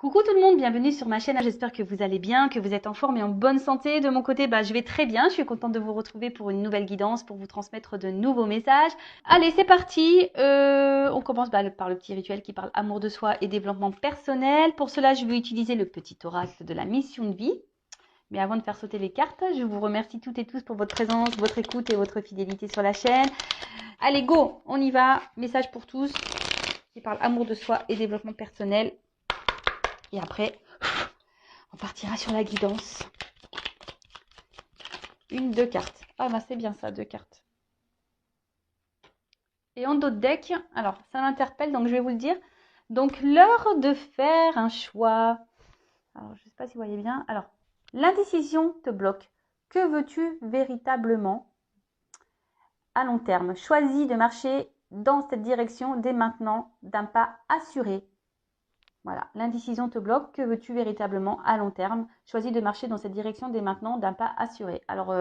Coucou tout le monde, bienvenue sur ma chaîne. J'espère que vous allez bien, que vous êtes en forme et en bonne santé. De mon côté, je vais très bien. Je suis contente de vous retrouver pour une nouvelle guidance, pour vous transmettre de nouveaux messages. Allez, c'est parti. On commence par le petit rituel qui parle amour de soi et développement personnel. Pour cela, je vais utiliser le petit oracle de la mission de vie. Mais avant de faire sauter les cartes, je vous remercie toutes et tous pour votre présence, votre écoute et votre fidélité sur la chaîne. Allez, go, on y va. Message pour tous qui parle amour de soi et développement personnel. Et après, on partira sur la guidance. Deux cartes. Ah c'est bien ça, 2 cartes. Et en d'autres decks, alors ça m'interpelle, donc je vais vous le dire. Donc l'heure de faire un choix. Alors je ne sais pas si vous voyez bien. Alors, l'indécision te bloque. Que veux-tu véritablement à long terme? Choisis de marcher dans cette direction dès maintenant, d'un pas assuré. Voilà, l'indécision te bloque. Que veux-tu véritablement à long terme? Choisis de marcher dans cette direction dès maintenant, d'un pas assuré. Alors,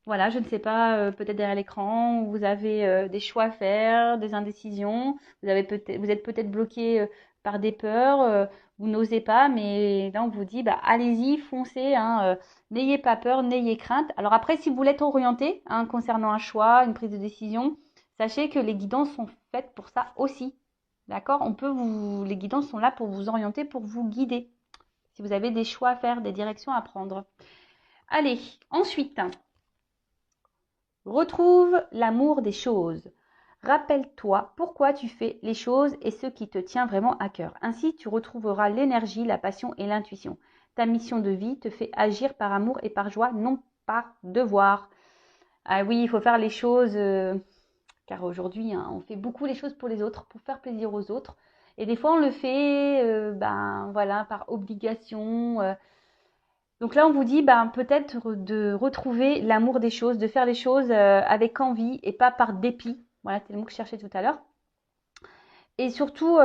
voilà, je ne sais pas, peut-être derrière l'écran, vous avez des choix à faire, des indécisions. Vous êtes peut-être bloqué par des peurs, vous n'osez pas, mais là, on vous dit, allez-y, foncez, hein, n'ayez pas peur, n'ayez crainte. Alors après, si vous voulez être orienté concernant un choix, une prise de décision, sachez que les guidances sont faites pour ça aussi. D'accord? Les guidances sont là pour vous orienter, pour vous guider. Si vous avez des choix à faire, des directions à prendre. Allez, ensuite, retrouve l'amour des choses. Rappelle-toi pourquoi tu fais les choses et ce qui te tient vraiment à cœur. Ainsi, tu retrouveras l'énergie, la passion et l'intuition. Ta mission de vie te fait agir par amour et par joie, non par devoir. Ah oui, il faut faire les choses... car aujourd'hui, on fait beaucoup les choses pour les autres, pour faire plaisir aux autres. Et des fois, on le fait voilà, par obligation. Donc là, on vous dit peut-être de retrouver l'amour des choses, de faire les choses avec envie et pas par dépit. Voilà, c'est le mot que je cherchais tout à l'heure. Et surtout,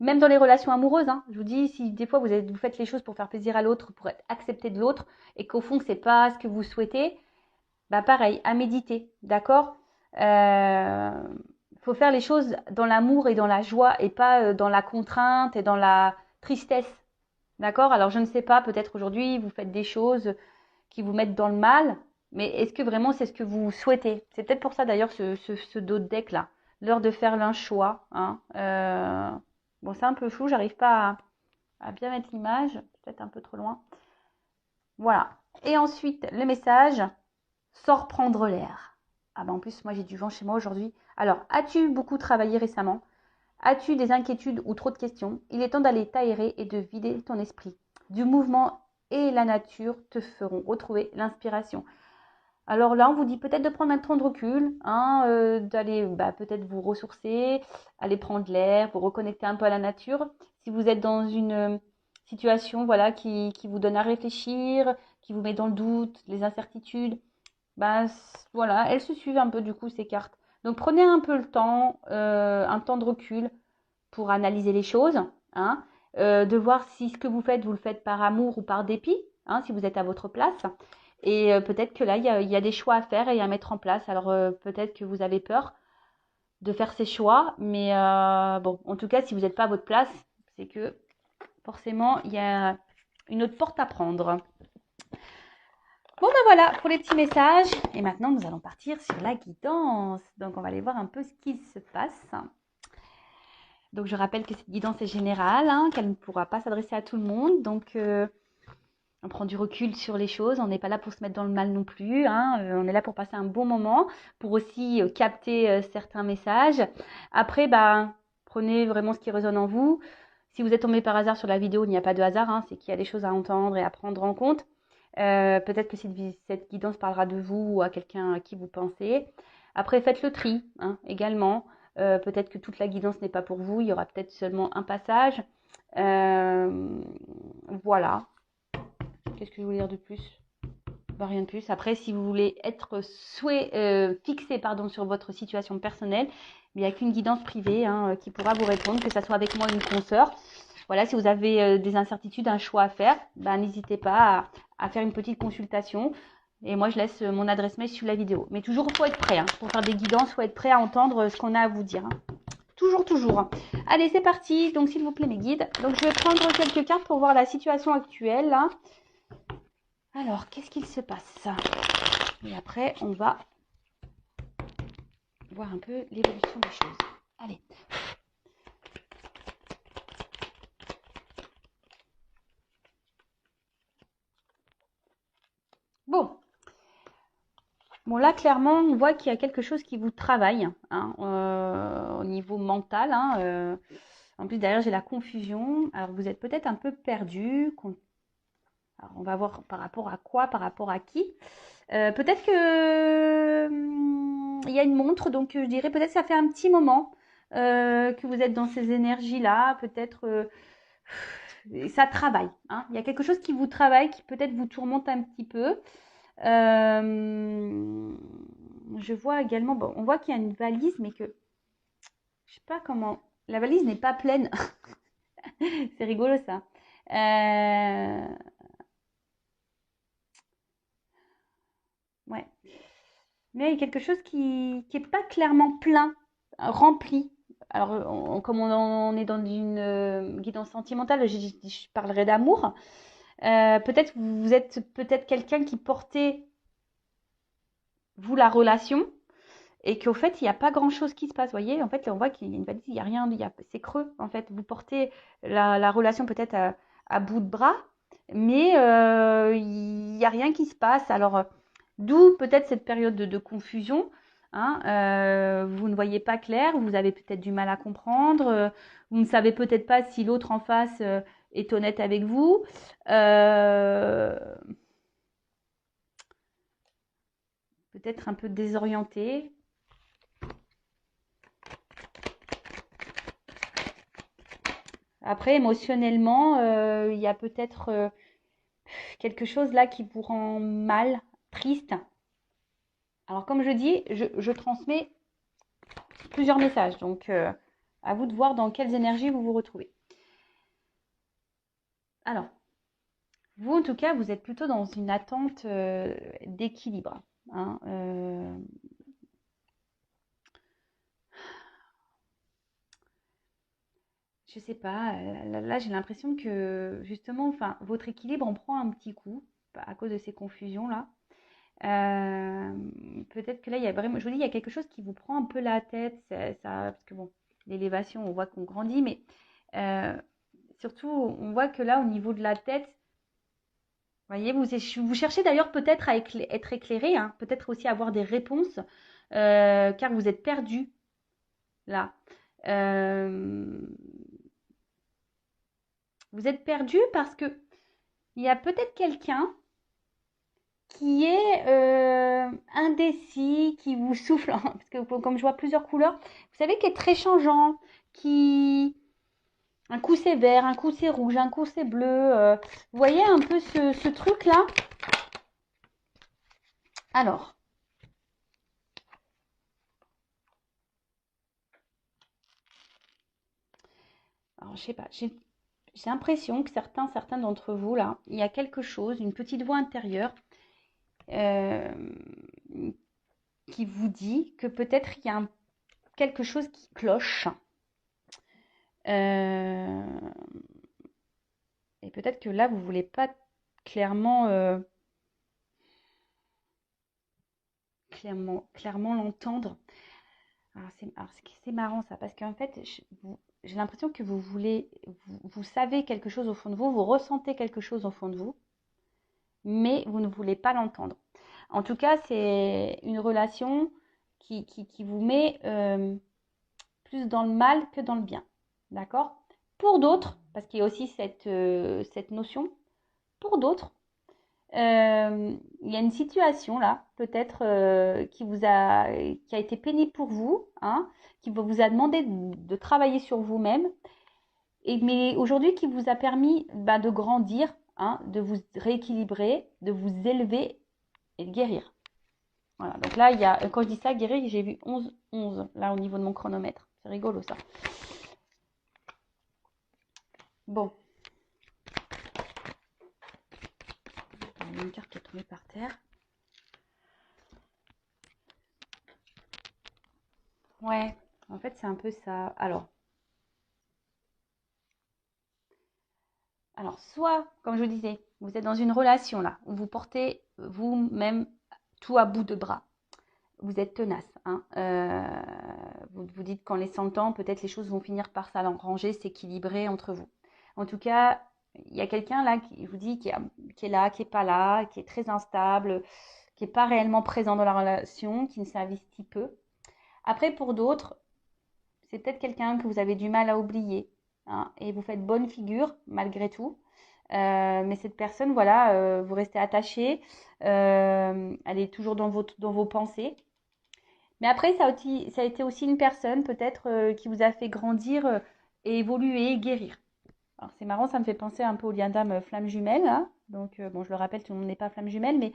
même dans les relations amoureuses, je vous dis, si des fois vous faites les choses pour faire plaisir à l'autre, pour être accepté de l'autre, et qu'au fond, c'est pas ce que vous souhaitez, pareil, à méditer, d'accord? Faut faire les choses dans l'amour et dans la joie et pas dans la contrainte et dans la tristesse, d'accord? Alors je ne sais pas, peut-être aujourd'hui vous faites des choses qui vous mettent dans le mal, mais est-ce que vraiment c'est ce que vous souhaitez? C'est peut-être pour ça d'ailleurs ce dos de deck là, l'heure de faire l'un choix. Bon, c'est un peu flou, j'arrive pas à bien mettre l'image, peut-être un peu trop loin. Voilà. Et ensuite, le message, sors prendre l'air. En plus, moi j'ai du vent chez moi aujourd'hui. Alors, as-tu beaucoup travaillé récemment? As-tu des inquiétudes ou trop de questions? Il est temps d'aller t'aérer et de vider ton esprit. Du mouvement et la nature te feront retrouver l'inspiration. Alors là, on vous dit peut-être de prendre un temps de recul, d'aller peut-être vous ressourcer, aller prendre l'air, vous reconnecter un peu à la nature. Si vous êtes dans une situation qui vous donne à réfléchir, qui vous met dans le doute, les incertitudes, voilà, elles se suivent un peu du coup ces cartes. Donc prenez un peu le temps, un temps de recul pour analyser les choses, de voir si ce que vous le faites par amour ou par dépit, si vous êtes à votre place. Et peut-être que là, il y a des choix à faire et à mettre en place. Alors peut-être que vous avez peur de faire ces choix, mais bon, en tout cas, si vous n'êtes pas à votre place, c'est que forcément, il y a une autre porte à prendre. Bon voilà pour les petits messages. Et maintenant, nous allons partir sur la guidance. Donc, on va aller voir un peu ce qu'il se passe. Donc, je rappelle que cette guidance est générale, qu'elle ne pourra pas s'adresser à tout le monde. Donc, on prend du recul sur les choses. On n'est pas là pour se mettre dans le mal non plus. On est là pour passer un bon moment, pour aussi capter certains messages. Après, prenez vraiment ce qui résonne en vous. Si vous êtes tombé par hasard sur la vidéo, il n'y a pas de hasard. C'est qu'il y a des choses à entendre et à prendre en compte. Peut-être que cette guidance parlera de vous ou à quelqu'un à qui vous pensez. Après, faites le tri également. Peut-être que toute la guidance n'est pas pour vous. Il y aura peut-être seulement un passage. Voilà. Qu'est-ce que je voulais dire de plus? Rien de plus. Après, si vous voulez être fixé sur votre situation personnelle, il n'y a qu'une guidance privée qui pourra vous répondre, que ce soit avec moi ou une consoeur. Voilà, si vous avez des incertitudes, un choix à faire, n'hésitez pas à faire une petite consultation. Et moi, je laisse mon adresse mail sous la vidéo. Mais toujours, il faut être prêt. Pour faire des guidances, il faut être prêt à entendre ce qu'on a à vous dire. toujours, toujours. Allez, c'est parti. Donc, s'il vous plaît, mes guides. Donc, je vais prendre quelques cartes pour voir la situation actuelle. Là. Alors, qu'est-ce qu'il se passe? Et après, on va voir un peu l'évolution des choses. Allez. Bon. Bon, là, clairement, on voit qu'il y a quelque chose qui vous travaille hein, au niveau mental. Hein, en plus, derrière, j'ai la confusion. Alors, vous êtes peut-être un peu perdu. Alors, on va voir par rapport à quoi, par rapport à qui. Peut-être que il y a une montre, donc je dirais peut-être que ça fait un petit moment que vous êtes dans ces énergies-là. Peut-être ça travaille. Hein. Il y a quelque chose qui vous travaille, qui peut-être vous tourmente un petit peu. Je vois également, bon, on voit qu'il y a une valise, mais que je sais pas comment. La valise n'est pas pleine. C'est rigolo ça. Ouais. Mais il y a quelque chose qui est pas clairement plein, rempli. Alors, comme on est dans une guidance sentimentale, je parlerai d'amour. Peut-être vous êtes peut-être quelqu'un qui portait, vous, la relation, et qu'au fait, il n'y a pas grand-chose qui se passe. Vous voyez, en fait, là, on voit qu'il y a une valise, il n'y a rien, c'est creux. En fait, vous portez la relation peut-être à bout de bras, mais il n'y a rien qui se passe. Alors, d'où peut-être cette période de confusion. Hein, vous ne voyez pas clair, vous avez peut-être du mal à comprendre, vous ne savez peut-être pas si l'autre en face est honnête avec vous. Peut-être un peu désorienté. Après, émotionnellement, il y a peut-être quelque chose là qui vous rend mal, triste. Alors, comme je dis, je transmets plusieurs messages. Donc, à vous de voir dans quelles énergies vous vous retrouvez. Alors, vous, en tout cas, vous êtes plutôt dans une attente d'équilibre. Hein, je sais pas, là j'ai l'impression que justement, enfin, votre équilibre en prend un petit coup à cause de ces confusions-là. Peut-être que là, il y a vraiment, je vous dis, il y a quelque chose qui vous prend un peu la tête, parce que bon, l'élévation, on voit qu'on grandit, mais euh, surtout, on voit que là, au niveau de la tête, vous voyez, vous cherchez d'ailleurs peut-être à être éclairé, hein, peut-être aussi avoir des réponses, car vous êtes perdu là. Euh, vous êtes perdu parce que il y a peut-être quelqu'un qui est indécis, qui vous souffle, parce que comme je vois plusieurs couleurs, vous savez, qui est très changeant, qui... Un coup c'est vert, un coup c'est rouge, un coup c'est bleu. Vous voyez un peu ce truc-là? Alors, je sais pas, j'ai l'impression que certains d'entre vous, là, il y a quelque chose, une petite voix intérieure euh, qui vous dit que peut-être il y a quelque chose qui cloche. Euh, et peut-être que là, vous voulez pas clairement, clairement l'entendre. C'est marrant ça, parce qu'en fait, j'ai l'impression que vous savez quelque chose au fond de vous, vous ressentez quelque chose au fond de vous, mais vous ne voulez pas l'entendre. En tout cas, c'est une relation qui vous met plus dans le mal que dans le bien. D'accord? Pour d'autres, parce qu'il y a aussi cette notion, pour d'autres, il y a une situation là, peut-être qui a été pénible pour vous, hein, qui vous a demandé de travailler sur vous-même, mais aujourd'hui qui vous a permis de grandir, hein, de vous rééquilibrer, de vous élever et de guérir. Voilà, donc là, quand je dis ça, guérir, j'ai vu 11 là au niveau de mon chronomètre. C'est rigolo ça. Bon, il y a une carte qui est tombée par terre. Ouais. En fait, c'est un peu ça. Alors, soit, comme je vous disais, vous êtes dans une relation là, où vous portez vous-même tout à bout de bras. Vous êtes tenace, hein. Vous vous dites qu'en laissant le temps, peut-être les choses vont finir par s'arranger, s'équilibrer entre vous. En tout cas, il y a quelqu'un là qui vous dit qui est là, qui est pas là, qui est très instable, qui est pas réellement présent dans la relation, qui ne s'investit peu. Après, pour d'autres, c'est peut-être quelqu'un que vous avez du mal à oublier, hein, et vous faites bonne figure malgré tout. Mais cette personne, voilà, vous restez attaché, elle est toujours dans vos pensées. Mais après, ça a été aussi une personne peut-être qui vous a fait grandir et évoluer, guérir. Alors c'est marrant, ça me fait penser un peu au lien d'âme flamme jumelle, hein. Donc bon, je le rappelle, tout le monde n'est pas flamme jumelle, mais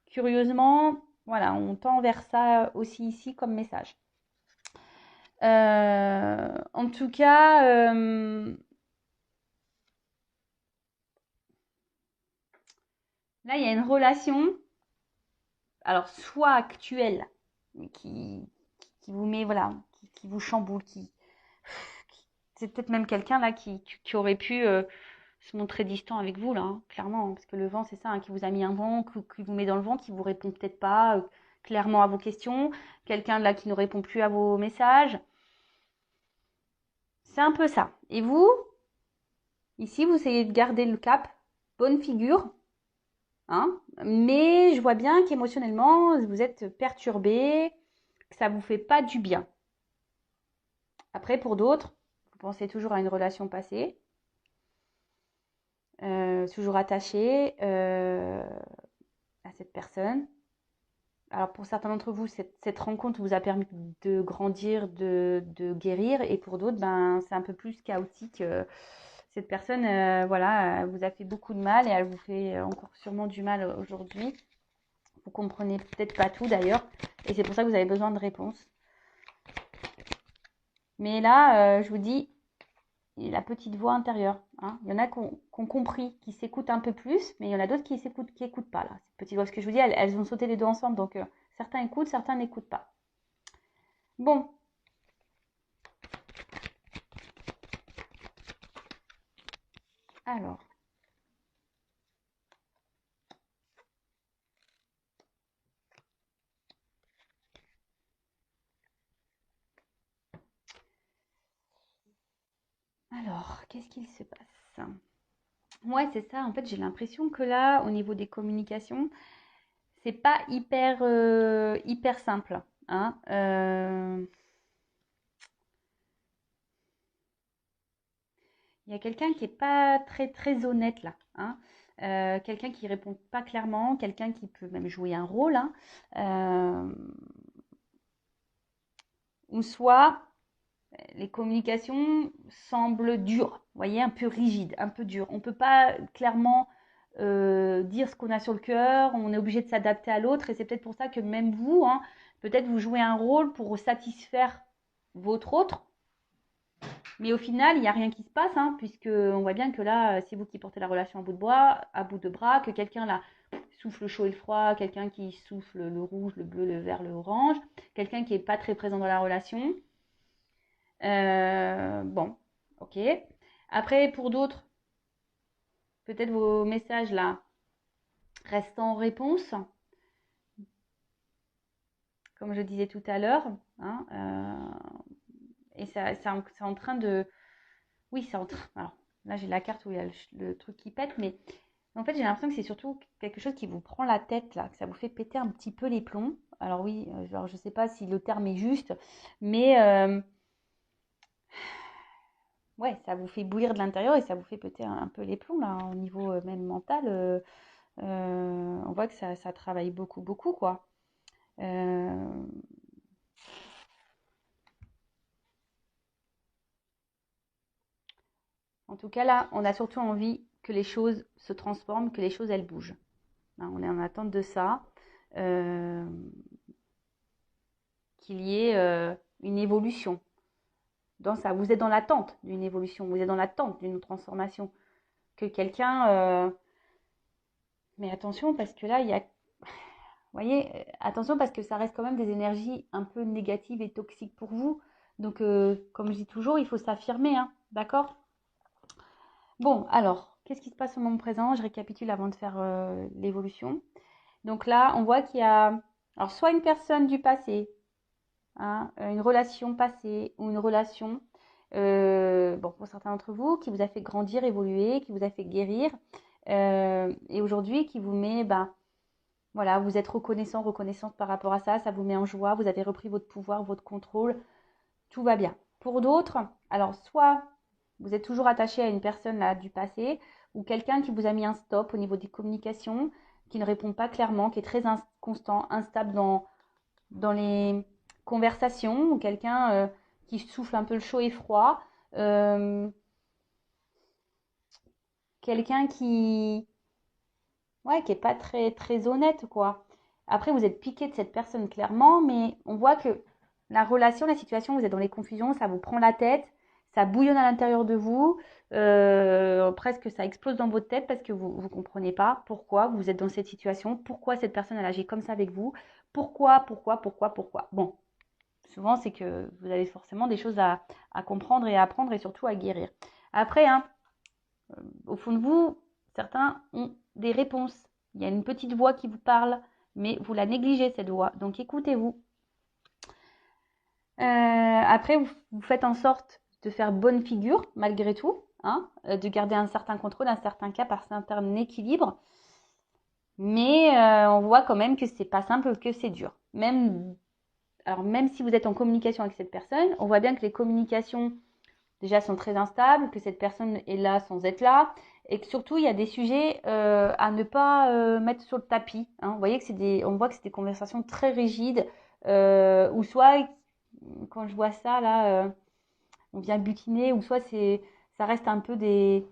curieusement, voilà, on tend vers ça aussi ici comme message. En tout cas, là, il y a une relation, alors soit actuelle, mais qui vous met, voilà, qui vous chamboule, c'est peut-être même quelqu'un là qui aurait pu se montrer distant avec vous là, hein, clairement, hein, parce que le vent, c'est ça, hein, qui vous a mis un vent, qui vous met dans le vent, qui vous répond peut-être pas clairement à vos questions, quelqu'un là qui ne répond plus à vos messages. C'est un peu ça. Et vous, ici, vous essayez de garder le cap, bonne figure, hein, mais je vois bien qu'émotionnellement, vous êtes perturbé, que ça vous fait pas du bien. Après, pour d'autres, vous pensez toujours à une relation passée, toujours attaché à cette personne. Alors pour certains d'entre vous, cette rencontre vous a permis de grandir, de guérir, et pour d'autres, ben, c'est un peu plus chaotique. Cette personne, voilà, vous a fait beaucoup de mal et elle vous fait encore sûrement du mal aujourd'hui. Vous comprenez peut-être pas tout d'ailleurs, et c'est pour ça que vous avez besoin de réponses. Mais là, je vous dis, la petite voix intérieure, hein. Il y en a qui ont compris, qui s'écoutent un peu plus, mais il y en a d'autres qui écoutent pas là. Cette petite voix, ce que je vous dis, elles ont sauté les deux ensemble, donc certains écoutent, certains n'écoutent pas. Bon, alors, qu'est-ce qu'il se passe? Ouais, c'est ça. En fait, j'ai l'impression que là, au niveau des communications, c'est pas hyper simple, hein. Il y a quelqu'un qui est pas très honnête là, hein. Quelqu'un qui répond pas clairement, quelqu'un qui peut même jouer un rôle, hein. Euh, ou soit les communications semblent dures, vous voyez, un peu rigides, un peu dures. On ne peut pas clairement dire ce qu'on a sur le cœur, on est obligé de s'adapter à l'autre, et c'est peut-être pour ça que même vous, hein, peut-être vous jouez un rôle pour satisfaire votre autre, mais au final, il n'y a rien qui se passe, hein, puisque on voit bien que là, c'est vous qui portez la relation à bout de bras, que quelqu'un là souffle le chaud et le froid, quelqu'un qui souffle le rouge, le bleu, le vert, le orange, quelqu'un qui n'est pas très présent dans la relation. Bon, ok. Après, pour d'autres, peut-être vos messages là restent en réponse, comme je disais tout à l'heure, hein, et c'est en train de. Oui, c'est en train. Alors, là, j'ai la carte où il y a le truc qui pète, mais en fait, j'ai l'impression que c'est surtout quelque chose qui vous prend la tête là, que ça vous fait péter un petit peu les plombs. Alors, oui, alors, je ne sais pas si le terme est juste, mais ouais, ça vous fait bouillir de l'intérieur et ça vous fait péter un peu les plombs là, au niveau même mental. On voit que ça travaille beaucoup, quoi. Euh, En tout cas, là, on a surtout envie que les choses se transforment, que les choses, elles bougent, hein. On est en attente de ça, euh, qu'il y ait une évolution. Dans ça, vous êtes dans l'attente d'une évolution, vous êtes dans l'attente d'une transformation. Que quelqu'un... Mais attention, parce que là, il y a... Vous voyez, attention parce que ça reste quand même des énergies un peu négatives et toxiques pour vous. Donc, comme je dis toujours, il faut s'affirmer, hein, d'accord? Bon, alors, qu'est-ce qui se passe au moment présent? Je récapitule avant de faire l'évolution. Donc là, on voit qu'il y a, alors, soit une personne du passé, hein, une relation passée ou une relation, bon, pour certains d'entre vous, qui vous a fait grandir, évoluer, qui vous a fait guérir, et aujourd'hui qui vous met, ben, voilà, vous êtes reconnaissant, reconnaissante par rapport à ça, ça vous met en joie, vous avez repris votre pouvoir, votre contrôle, tout va bien. Pour d'autres, alors soit vous êtes toujours attaché à une personne là du passé ou quelqu'un qui vous a mis un stop au niveau des communications, qui ne répond pas clairement, qui est très inconstant, instable dans les conversations, ou quelqu'un qui souffle un peu le chaud et froid, euh, quelqu'un qui, ouais, qui est pas très très honnête quoi. Après, vous êtes piqué de cette personne clairement, mais on voit que la relation, la situation, vous êtes dans les confusions, ça vous prend la tête, ça bouillonne à l'intérieur de vous, presque ça explose dans votre tête parce que vous ne comprenez pas pourquoi vous êtes dans cette situation, pourquoi cette personne elle agit comme ça avec vous, pourquoi. Bon, souvent c'est que vous avez forcément des choses à comprendre et à apprendre et surtout à guérir. Après, hein, au fond de vous, certains ont des réponses. Il y a une petite voix qui vous parle, mais vous la négligez cette voix. Donc écoutez-vous. Après, vous faites en sorte de faire bonne figure malgré tout, hein, de garder un certain contrôle, un certain cap, un certain équilibre. Mais on voit quand même que c'est pas simple, que c'est dur. Alors même si vous êtes en communication avec cette personne, on voit bien que les communications déjà sont très instables, que cette personne est là sans être là, et que surtout il y a des sujets à ne pas mettre sur le tapis, hein. Vous voyez que on voit que c'est des conversations très rigides, ou soit quand je vois ça là, on vient butiner, ou soit ça reste un peu des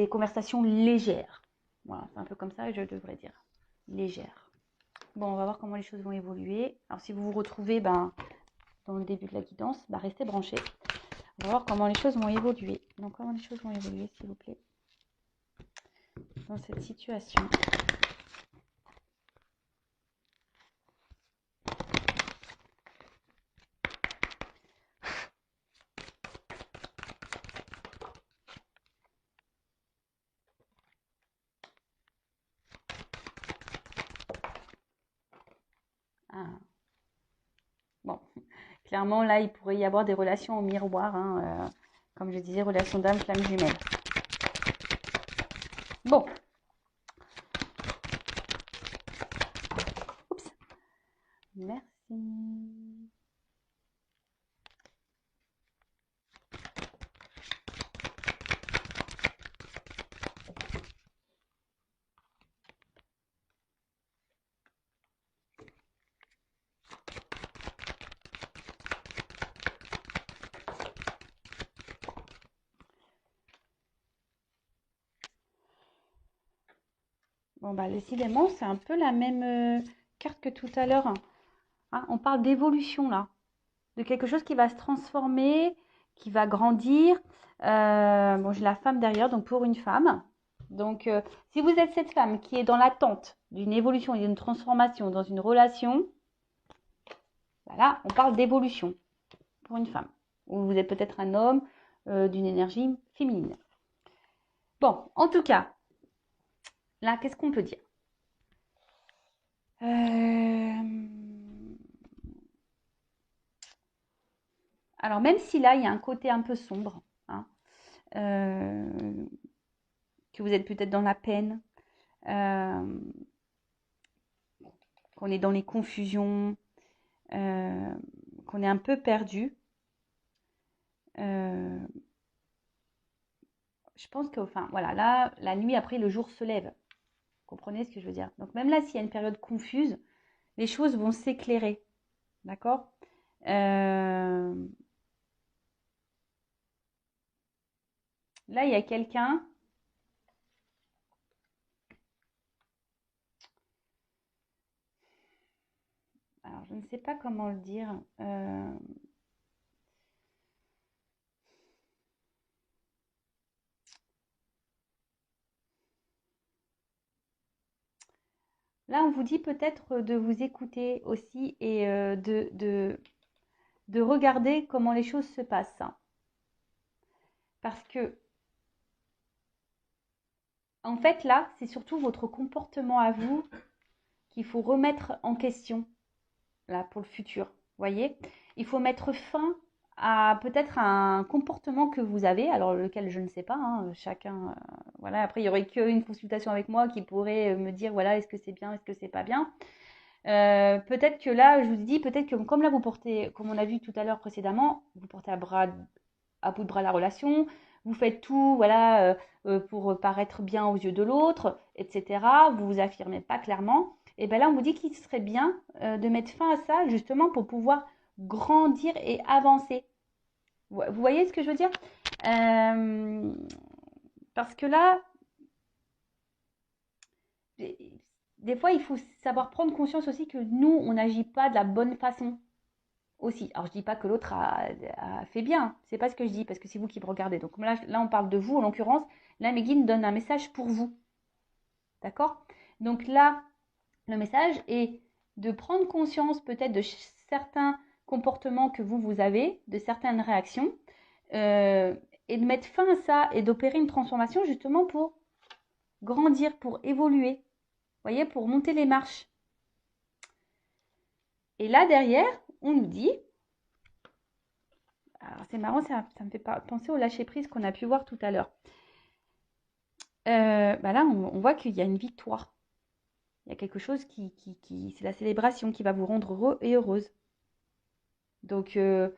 conversations légères. Voilà, c'est un peu comme ça que je devrais dire, légères. Bon, on va voir comment les choses vont évoluer. Alors si vous vous retrouvez dans le début de la guidance, restez branchés. On va voir comment les choses vont évoluer. Donc, comment les choses vont évoluer, s'il vous plaît, dans cette situation. Ah. Bon, clairement, là, il pourrait y avoir des relations au miroir, hein, comme je disais, relations d'âme, flamme jumelle. Bon. Oups. Merci. Bon, décidément, c'est un peu la même carte que tout à l'heure, hein. On parle d'évolution, là. De quelque chose qui va se transformer, qui va grandir. Bon, j'ai la femme derrière, donc pour une femme. Donc, si vous êtes cette femme qui est dans l'attente d'une évolution et d'une transformation dans une relation, voilà, on parle d'évolution pour une femme. Ou vous êtes peut-être un homme d'une énergie féminine. Bon, en tout cas, là, qu'est-ce qu'on peut dire? Alors, même si là, il y a un côté un peu sombre, hein, que vous êtes peut-être dans la peine, qu'on est dans les confusions, qu'on est un peu perdu, je pense que, enfin, voilà, là, la nuit après, le jour se lève. Vous comprenez ce que je veux dire? Donc, même là, s'il y a une période confuse, les choses vont s'éclairer. D'accord? Là, il y a quelqu'un. Alors, je ne sais pas comment le dire. Là, on vous dit peut-être de vous écouter aussi et de regarder comment les choses se passent. Parce que, en fait, là, c'est surtout votre comportement à vous qu'il faut remettre en question, là, pour le futur. Vous voyez? Il faut mettre fin à peut-être un comportement que vous avez, alors lequel je ne sais pas, hein, chacun, voilà. Après, il n'y aurait qu'une consultation avec moi qui pourrait me dire, voilà, est-ce que c'est bien, est-ce que c'est pas bien. Peut-être que là, je vous dis, peut-être que comme là, vous portez, comme on a vu tout à l'heure précédemment, vous portez à bout de bras la relation, vous faites tout, voilà, pour paraître bien aux yeux de l'autre, etc. Vous vous affirmez pas clairement. Et bien là, on vous dit qu'il serait bien de mettre fin à ça, justement, pour pouvoir grandir et avancer. Vous voyez ce que je veux dire? Parce que là, des fois, il faut savoir prendre conscience aussi que nous, on n'agit pas de la bonne façon aussi. Alors, je dis pas que l'autre a fait bien, c'est pas ce que je dis, parce que c'est vous qui me regardez. Donc là, on parle de vous, en l'occurrence. Là, mes guides donnent un message pour vous. D'accord? Donc là, le message est de prendre conscience peut-être de certains comportements que vous avez, de certaines réactions, et de mettre fin à ça et d'opérer une transformation justement pour grandir, pour évoluer, vous voyez, pour monter les marches. Et là, derrière, on nous dit, alors c'est marrant, ça me fait penser au lâcher-prise qu'on a pu voir tout à l'heure. Bah là, on voit qu'il y a une victoire. Il y a quelque chose c'est la célébration qui va vous rendre heureux et heureuse. Donc, on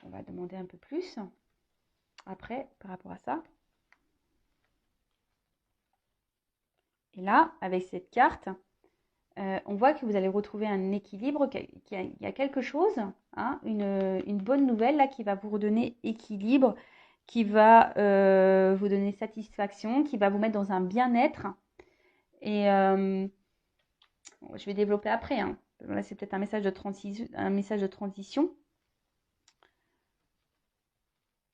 va demander un peu plus après par rapport à ça. Et là, avec cette carte, on voit que vous allez retrouver un équilibre, qu'il y a quelque chose, hein, une bonne nouvelle là qui va vous redonner équilibre, qui va vous donner satisfaction, qui va vous mettre dans un bien-être. Et je vais développer après. Hein. Là, c'est peut-être un message de transition.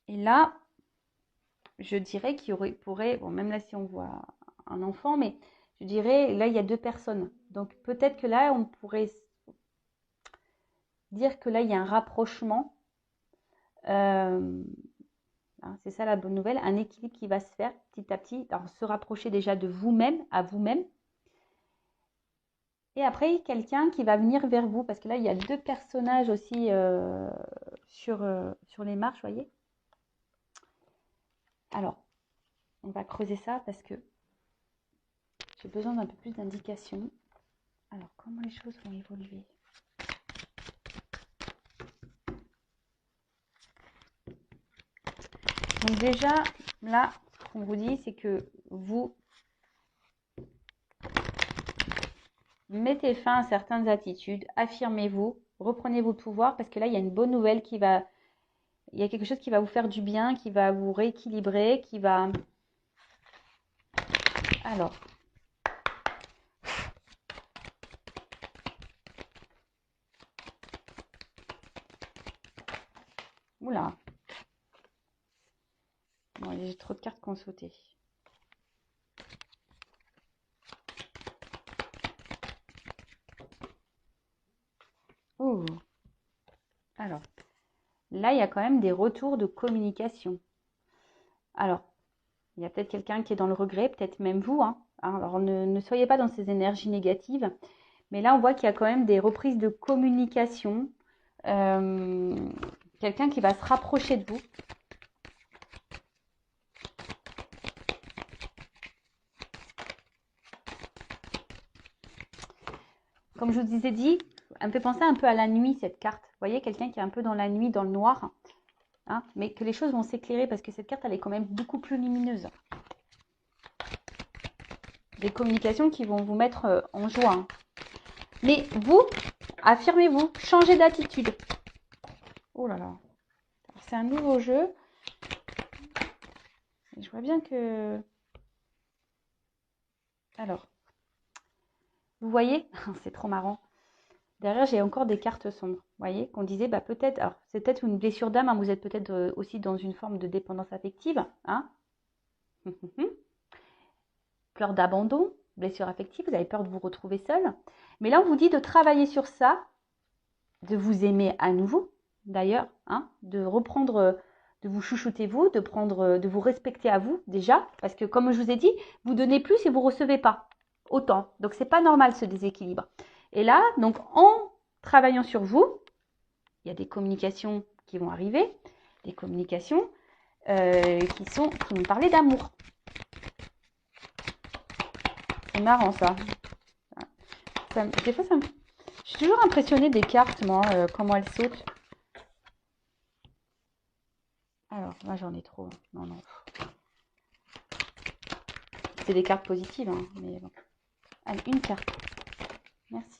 Et là, je dirais qu'il pourrait, bon, même là si on voit un enfant, mais je dirais, là, il y a deux personnes. Donc, peut-être que là, on pourrait dire que là, il y a un rapprochement. Hein, c'est ça la bonne nouvelle, un équilibre qui va se faire petit à petit. Alors, se rapprocher déjà de vous-même, à vous-même. Et après, quelqu'un qui va venir vers vous. Parce que là, il y a deux personnages aussi sur les marches, vous voyez. Alors, on va creuser ça parce que j'ai besoin d'un peu plus d'indications. Alors, comment les choses vont évoluer? Donc déjà, là, ce qu'on vous dit, c'est que vous mettez fin à certaines attitudes, affirmez-vous, reprenez vos pouvoirs, parce que là, il y a une bonne nouvelle il y a quelque chose qui va vous faire du bien, qui va vous rééquilibrer, qui va... Alors, oula, bon, j'ai trop de cartes qui ont sauté. Oh. Alors, là, il y a quand même des retours de communication. Alors, il y a peut-être quelqu'un qui est dans le regret, peut-être même vous. Hein. Alors, ne soyez pas dans ces énergies négatives. Mais là, on voit qu'il y a quand même des reprises de communication. Quelqu'un qui va se rapprocher de vous. Comme je vous ai dit, elle me fait penser un peu à la nuit, cette carte. Vous voyez, quelqu'un qui est un peu dans la nuit, dans le noir. Hein, mais que les choses vont s'éclairer parce que cette carte, elle est quand même beaucoup plus lumineuse. Des communications qui vont vous mettre en joie. Hein. Mais vous, affirmez-vous, changez d'attitude. Oh là là. C'est un nouveau jeu. Et je vois bien que... Alors, vous voyez, c'est trop marrant. Derrière, j'ai encore des cartes sombres. Vous voyez, qu'on disait, bah peut-être, alors c'est peut-être une blessure d'âme, hein, vous êtes peut-être aussi dans une forme de dépendance affective. Hein. Peur d'abandon, blessure affective, vous avez peur de vous retrouver seul. Mais là, on vous dit de travailler sur ça de vous aimer à nouveau, d'ailleurs, hein, de reprendre, de vous chouchouter vous, de vous respecter à vous déjà, parce que comme je vous ai dit, vous donnez plus et vous recevez pas autant. Donc c'est pas normal ce déséquilibre. Et là, donc en travaillant sur vous, il y a des communications qui vont arriver, des communications qui vont parler d'amour. C'est marrant ça. Des fois, je suis toujours impressionnée des cartes, moi, comment elles sautent. Alors, là, j'en ai trop. Non, non. C'est des cartes positives, hein, mais bon. Allez, une carte. Merci.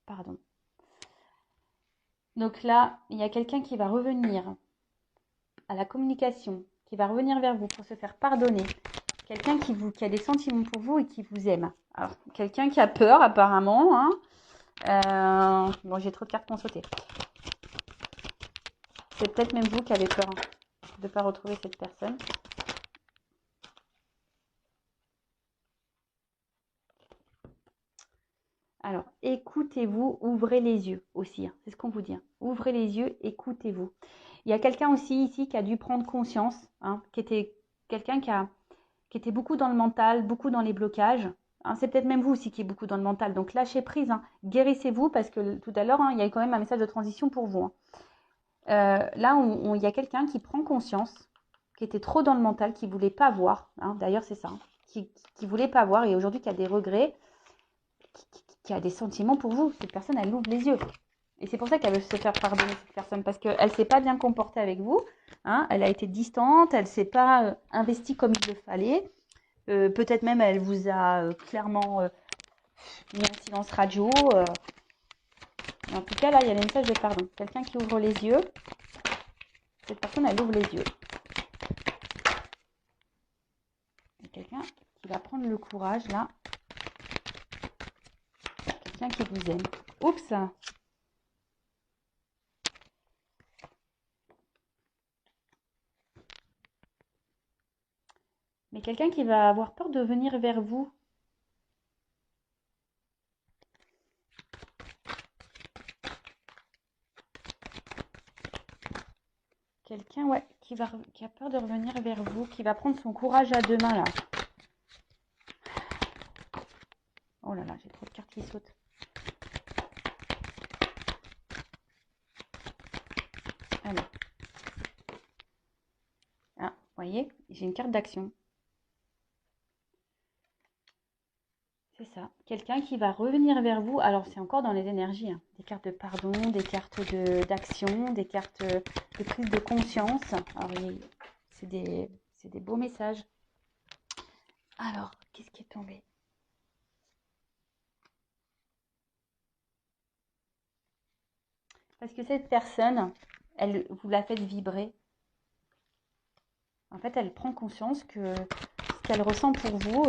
Pardon. Donc là, il y a quelqu'un qui va revenir à la communication, qui va revenir vers vous pour se faire pardonner. Quelqu'un qui a des sentiments pour vous et qui vous aime. Alors, quelqu'un qui a peur, apparemment. Hein. Bon, j'ai trop de cartes qui ont sauté. C'est peut-être même vous qui avez peur de ne pas retrouver cette personne. Alors, écoutez-vous, ouvrez les yeux aussi. Hein, c'est ce qu'on vous dit. Hein. Ouvrez les yeux, écoutez-vous. Il y a quelqu'un aussi ici qui a dû prendre conscience, hein, qui était quelqu'un qui était beaucoup dans le mental, beaucoup dans les blocages. Hein, c'est peut-être même vous aussi qui êtes beaucoup dans le mental. Donc, lâchez prise, hein, guérissez-vous parce que tout à l'heure, hein, il y a quand même un message de transition pour vous. Hein. Là, il y a quelqu'un qui prend conscience, qui était trop dans le mental, qui ne voulait pas voir. Hein, d'ailleurs, c'est ça. Hein, qui ne voulait pas voir et aujourd'hui qui a des regrets, qui a des sentiments pour vous. Cette personne, elle ouvre les yeux. Et c'est pour ça qu'elle veut se faire pardonner, cette personne, parce qu'elle ne s'est pas bien comportée avec vous. Hein, elle a été distante, elle ne s'est pas investie comme il le fallait. Peut-être même, elle vous a clairement mis en silence radio. En tout cas, là, il y a le message de pardon. Quelqu'un qui ouvre les yeux. Cette personne, elle ouvre les yeux. Il y a quelqu'un qui va prendre le courage, là. Quelqu'un qui vous aime. Oups! Mais quelqu'un qui va avoir peur de venir vers vous. Quelqu'un, ouais, qui a peur de revenir vers vous, qui va prendre son courage à deux mains, là. Oh là là, j'ai trop de cartes qui sautent. Alors. Ah, vous voyez, j'ai une carte d'action. C'est ça. Quelqu'un qui va revenir vers vous. Alors, c'est encore dans les énergies. Hein. Des cartes de pardon, des cartes d'action, des cartes de prise de conscience. Alors, c'est des beaux messages. Alors, qu'est-ce qui est tombé? Parce que cette personne, vous la faites vibrer. En fait, elle prend conscience que ce qu'elle ressent pour vous,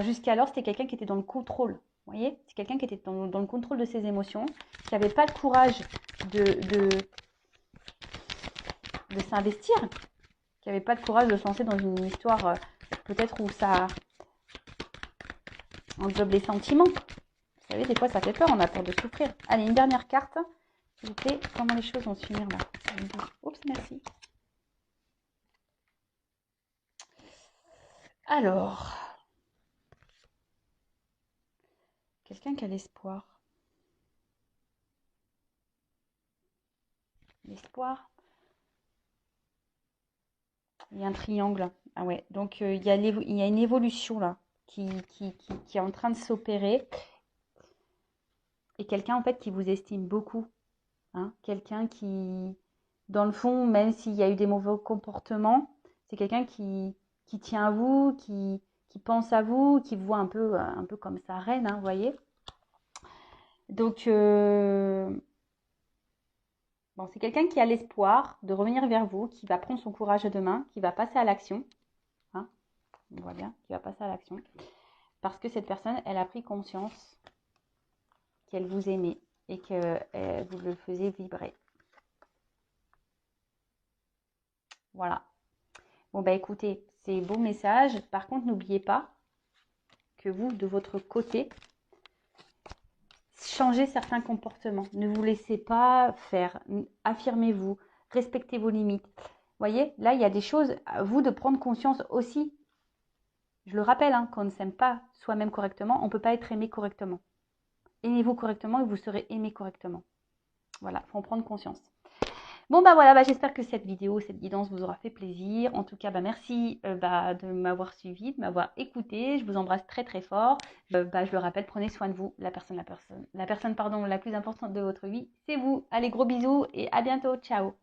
jusqu'alors, c'était quelqu'un qui était dans le contrôle. Vous voyez? C'est quelqu'un qui était dans le contrôle de ses émotions, qui n'avait pas le courage de s'investir, qui n'avait pas le courage de se lancer dans une histoire peut-être où ça englobe les sentiments. Vous savez, des fois, ça fait peur, on a peur de souffrir. Allez, une dernière carte, s'il vous plaît. Comment les choses vont se finir là? Oups, merci. Alors, quelqu'un qui a l'espoir. L'espoir. Il y a un triangle. Ah ouais, donc il y a une évolution là qui est en train de s'opérer. Et quelqu'un en fait qui vous estime beaucoup. Hein, quelqu'un qui, dans le fond, même s'il y a eu des mauvais comportements, c'est quelqu'un qui tient à vous, qui pense à vous, qui vous voit un peu comme sa reine, hein, vous voyez. Donc, bon, c'est quelqu'un qui a l'espoir de revenir vers vous, qui va prendre son courage à deux mains, qui va passer à l'action. Hein, on voit bien, qui va passer à l'action. Parce que cette personne, elle a pris conscience qu'elle vous aimait et que vous le faisiez vibrer. Voilà. Bon, bah écoutez, c'est beau message. Par contre, n'oubliez pas que vous, de votre côté, changez certains comportements. Ne vous laissez pas faire. Affirmez-vous. Respectez vos limites. Vous voyez, là, il y a des choses à vous de prendre conscience aussi. Je le rappelle, hein, quand on ne s'aime pas soi-même correctement, on ne peut pas être aimé correctement. Aimez-vous correctement et vous serez aimé correctement. Voilà, il faut en prendre conscience. Bon, bah voilà, j'espère que cette vidéo, cette guidance vous aura fait plaisir. En tout cas, merci de m'avoir suivi, de m'avoir écouté. Je vous embrasse très très fort. Je le rappelle, prenez soin de vous. La personne la plus importante de votre vie, c'est vous. Allez, gros bisous et à bientôt. Ciao.